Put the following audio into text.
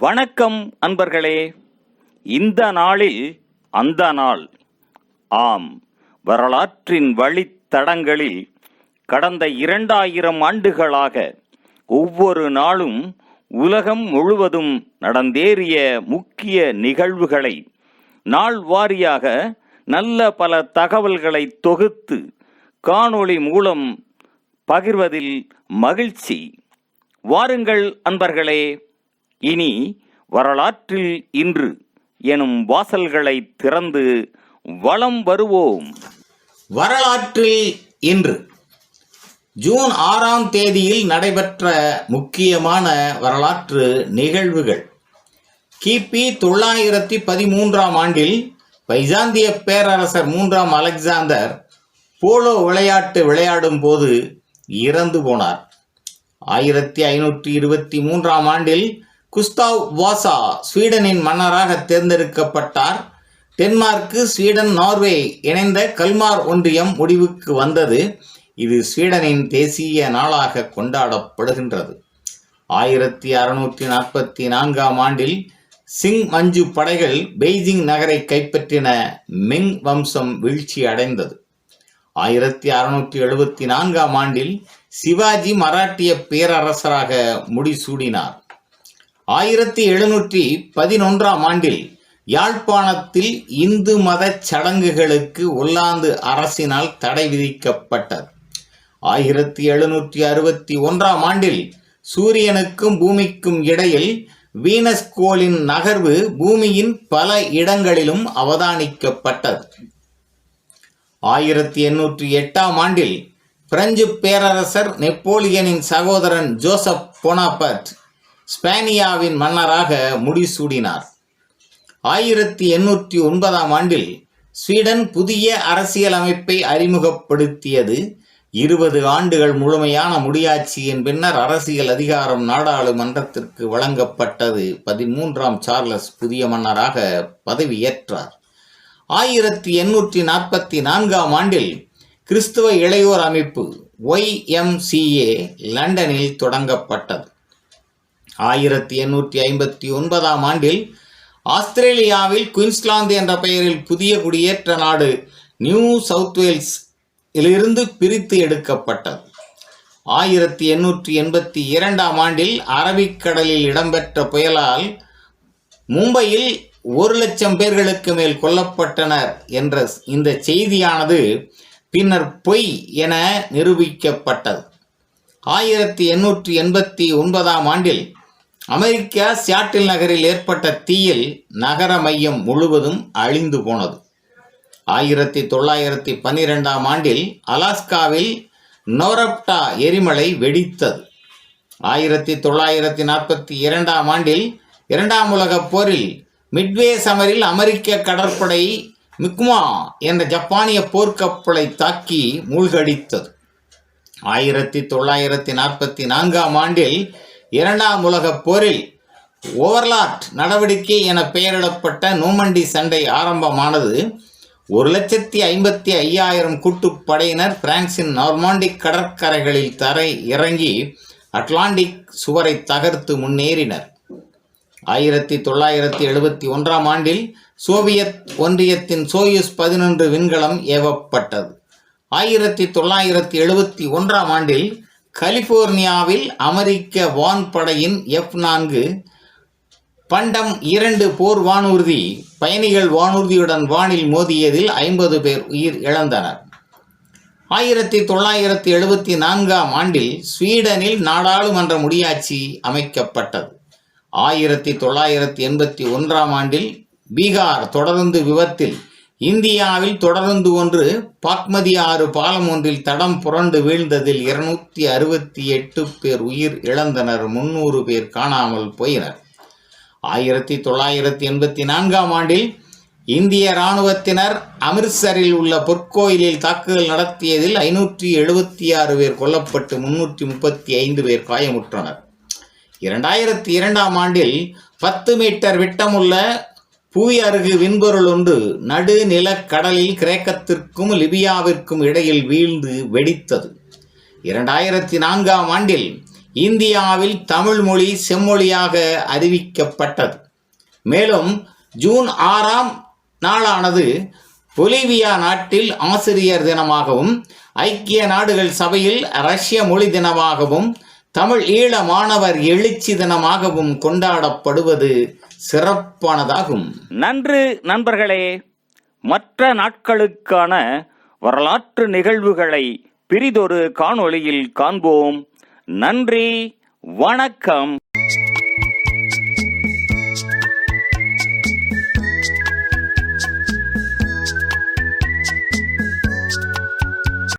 வணக்கம் அன்பர்களே. இந்த நாளில் அந்த நாள். ஆம், வரலாற்றின் வழித்தடங்களில் கடந்த 2000 ஆண்டுகளாக ஒவ்வொரு நாளும் உலகம் முழுவதும் நடந்தேறிய முக்கிய நிகழ்வுகளை நாள் வாரியாக நல்ல பல தகவல்களை தொகுத்து காணொளி மூலம் பகிர்வதில் மகிழ்ச்சி. வாருங்கள் அன்பர்களே, இனி வரலாற்றில் இன்று எனும் வாசல்களை திறந்து வலம் வருவோம். வரலாற்றில் இன்று ஜூன் 6ஆம் தேதியில் நடைபெற்ற முக்கியமான வரலாற்று நிகழ்வுகள். கிபி 913ஆம் ஆண்டில் பைசாந்திய பேரரசர் 3ஆம் அலெக்சாந்தர் போலோ விளையாட்டு விளையாடும் போது இறந்து போனார். 1523ஆம் ஆண்டில் குஸ்தாவ் வாசா ஸ்வீடனின் மன்னராக தேர்ந்தெடுக்கப்பட்டார். டென்மார்க்கு, ஸ்வீடன், நார்வே இணைந்த கல்மார் ஒன்றியம் முடிவுக்கு வந்தது. இது ஸ்வீடனின் தேசிய நாளாக கொண்டாடப்படுகின்றது. 1644ஆம் ஆண்டில் சிங் மஞ்சு படைகள் பெய்ஜிங் நகரை கைப்பற்றின. மிங் வம்சம் வீழ்ச்சி அடைந்தது. 1674ஆம் ஆண்டில் சிவாஜி மராட்டிய பேரரசராக முடிசூடினார். 1711ஆம் ஆண்டில் யாழ்ப்பாணத்தில் இந்து மத சடங்குகளுக்கு ஒல்லாந்து அரசினால் தடை விதிக்கப்பட்டது. 1761ஆம் ஆண்டில் சூரியனுக்கும் பூமிக்கும் இடையில் வீனஸ் கோளின் நகர்வு பூமியின் பல இடங்களிலும் அவதானிக்கப்பட்டது. 1808ஆம் ஆண்டில் பிரெஞ்சு பேரரசர் நெப்போலியனின் சகோதரன் ஜோசப் போனாபர்ட் ஸ்பானியாவின் மன்னராக முடிசூடினார். 1809ஆம் ஆண்டில் ஸ்வீடன் புதிய அரசியல் அமைப்பை அறிமுகப்படுத்தியது. 20 ஆண்டுகள் முழுமையான முடியாட்சியின் பின்னர் அரசியல் அதிகாரம் நாடாளுமன்றத்திற்கு வழங்கப்பட்டது. 13ஆம் சார்லஸ் புதிய மன்னராக பதவியேற்றார். 1844ஆம் ஆண்டில் கிறிஸ்துவ இளையோர் அமைப்பு YMCA லண்டனில் தொடங்கப்பட்டது. 1859ஆம் ஆண்டில் ஆஸ்திரேலியாவில் குயின்ஸ்லாந்து என்ற பெயரில் புதிய குடியேற்ற நாடு நியூ சவுத் வேல்ஸ் இலிருந்து பிரித்து எடுக்கப்பட்டது. 1882ஆம் ஆண்டில் அரபிக்கடலில் இடம்பெற்ற புயலால் மும்பையில் 1,00,000 பேர்களுக்கு மேல் கொல்லப்பட்டனர் என்ற இந்த செய்தியானது பின்னர் பொய் என நிரூபிக்கப்பட்டது. 1889ஆம் ஆண்டில் அமெரிக்கா சியாட்டில் நகரில் ஏற்பட்ட தீயில் நகர மையம் முழுவதும் அழிந்து போனது. 1912ஆம் ஆண்டில் அலாஸ்காவில் நோரப்டா எரிமலை வெடித்தது. 1942ஆம் ஆண்டில் 2ஆம் உலகப் போரில் மிட்வே சமரில் அமெரிக்க கடற்படை மிக்மா என்ற ஜப்பானிய போர்க்கப்பலை தாக்கி மூழ்கடித்தது. 1944ஆம் ஆண்டில் 2ஆம் உலகப் போரில் ஓவர்லாட் நடவடிக்கை என பெயரிடப்பட்ட நோமண்டி சண்டை ஆரம்பமானது. 1,55,000 கூட்டுப்படையினர் பிரான்சின் நார்மாண்டிக் கடற்கரைகளில் தரை இறங்கி அட்லாண்டிக் சுவரை தகர்த்து முன்னேறினர். 1971ஆம் ஆண்டில் சோவியத் ஒன்றியத்தின் சோயூஸ் 11 விண்கலம் ஏவப்பட்டது. 1971ஆம் ஆண்டில் கலிபோர்னியாவில் அமெரிக்க வான்படையின் F-4 பண்டம் 2 போர் வானூர்தி பயணிகள் வானூர்தியுடன் வானில் மோதியதில் 50 பேர் உயிர் இழந்தனர். 1974ஆம் ஆண்டில் ஸ்வீடனில் நாடாளுமன்ற முடியாட்சி அமைக்கப்பட்டது. 1981ஆம் ஆண்டில் பீகார் தொடருந்து விபத்தில் இந்தியாவில் தொடருந்து ஒன்று பாக்மதி ஆறு பாலம் ஒன்றில் தடம் புரண்டு வீழ்ந்ததில் 268 பேர் உயிர் இழந்தனர். 300 பேர் காணாமல் போயினர். 1984ஆம் ஆண்டில் இந்திய இராணுவத்தினர் அமிர்த்சரில் உள்ள பொற்கோயிலில் தாக்குதல் நடத்தியதில் 576 பேர் கொல்லப்பட்டு 335 பேர் காயமுற்றனர். 2002ஆம் ஆண்டில் 10 மீட்டர் விட்டமுள்ள புவி அருகு விண்பொருள் ஒன்று நடுநிலக்கடலில் கிரேக்கத்திற்கும் லிபியாவிற்கும் இடையில் வீழ்ந்து வெடித்தது. 2004ஆம் ஆண்டில் இந்தியாவில் தமிழ் மொழி செம்மொழியாக அறிவிக்கப்பட்டது. மேலும் ஜூன் 6ஆம் நாளானது பொலிவியா நாட்டில் ஆசிரியர் தினமாகவும், ஐக்கிய நாடுகள் சபையில் ரஷ்ய மொழி தினமாகவும், தமிழ் ஈழ மாணவர் எழுச்சி தினமாகவும் கொண்டாடப்படுவது சிறப்பானதாகும். நன்று நண்பர்களே. மற்ற நாட்களுக்கான வரலாற்று நிகழ்வுகளை பிரிதொரு காணொளியில் காண்போம். நன்றி, வணக்கம்.